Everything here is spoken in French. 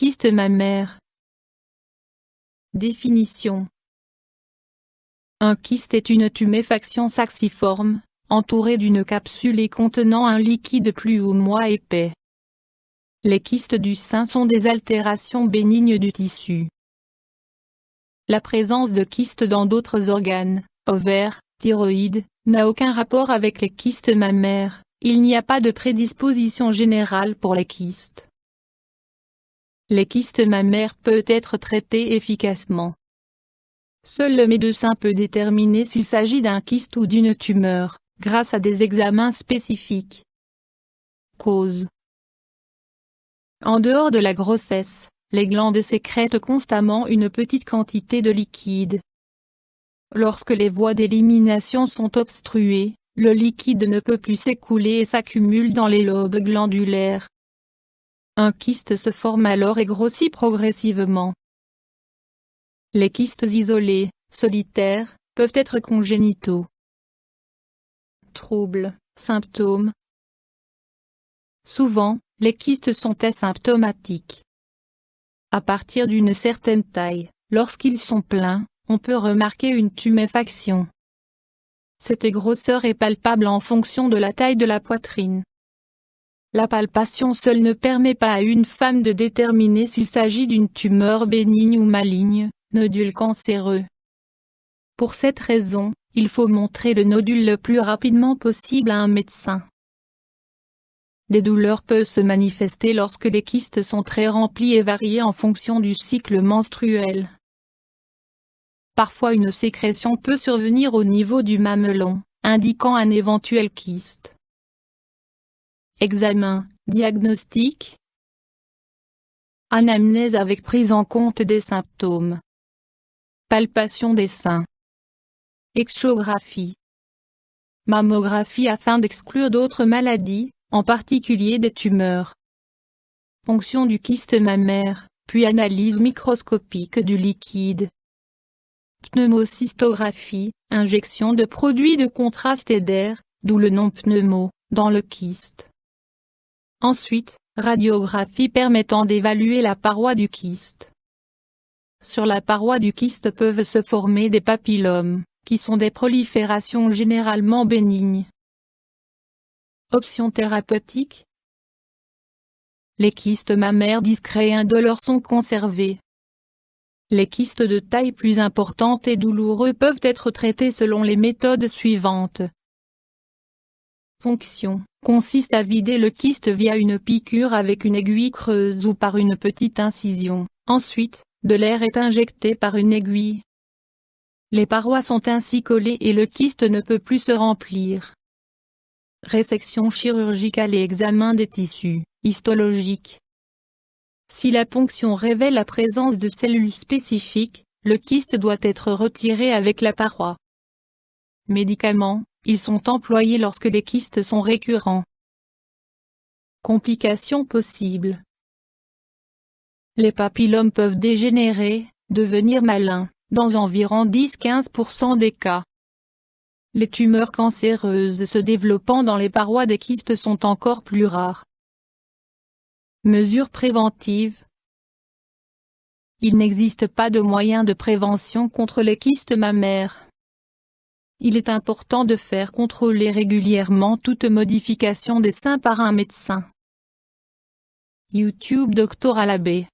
kyste mammaire. Définition. Un kyste est une tuméfaction saxiforme, entourée d'une capsule et contenant un liquide plus ou moins épais. Les kystes du sein sont des altérations bénignes du tissu. La présence de kystes dans d'autres organes, ovaires, thyroïde, n'a aucun rapport avec les kystes mammaires. Il n'y a pas de prédisposition générale pour les kystes. Les kystes mammaires peuvent être traités efficacement. Seul le médecin peut déterminer s'il s'agit d'un kyste ou d'une tumeur, grâce à des examens spécifiques. Cause. En dehors de la grossesse, les glandes sécrètent constamment une petite quantité de liquide. Lorsque les voies d'élimination sont obstruées, le liquide ne peut plus s'écouler et s'accumule dans les lobes glandulaires. Un kyste se forme alors et grossit progressivement. Les kystes isolés, solitaires, peuvent être congénitaux. Troubles, symptômes. Souvent, les kystes sont asymptomatiques. À partir d'une certaine taille, lorsqu'ils sont pleins, on peut remarquer une tuméfaction. Cette grosseur est palpable en fonction de la taille de la poitrine. La palpation seule ne permet pas à une femme de déterminer s'il s'agit d'une tumeur bénigne ou maligne, nodule cancéreux. Pour cette raison, il faut montrer le nodule le plus rapidement possible à un médecin. Des douleurs peuvent se manifester lorsque les kystes sont très remplis et varier en fonction du cycle menstruel. Parfois une sécrétion peut survenir au niveau du mamelon, indiquant un éventuel kyste. Examen, diagnostic. Anamnèse avec prise en compte des symptômes. Palpation des seins. Échographie. Mammographie afin d'exclure d'autres maladies, en particulier des tumeurs. Ponction du kyste mammaire, puis analyse microscopique du liquide. Pneumocystographie, injection de produits de contraste et d'air, d'où le nom pneumo, dans le kyste. Ensuite, radiographie permettant d'évaluer la paroi du kyste. Sur la paroi du kyste peuvent se former des papillomes, qui sont des proliférations généralement bénignes. Options thérapeutiques. Les kystes mammaires discrets et indolores sont conservés. Les kystes de taille plus importante et douloureux peuvent être traités selon les méthodes suivantes. Ponction consiste à vider le kyste via une piqûre avec une aiguille creuse ou par une petite incision. Ensuite, de l'air est injecté par une aiguille. Les parois sont ainsi collées et le kyste ne peut plus se remplir. Résection chirurgicale et examen des tissus, histologique. Si la ponction révèle la présence de cellules spécifiques, le kyste doit être retiré avec la paroi. Médicaments, ils sont employés lorsque les kystes sont récurrents. Complications possibles. Les papillomes peuvent dégénérer, devenir malins, dans environ 10-15% des cas. Les tumeurs cancéreuses se développant dans les parois des kystes sont encore plus rares. Mesures préventives. Il n'existe pas de moyen de prévention contre les kystes mammaires. Il est important de faire contrôler régulièrement toute modification des seins par un médecin. YouTube Dr Alabé.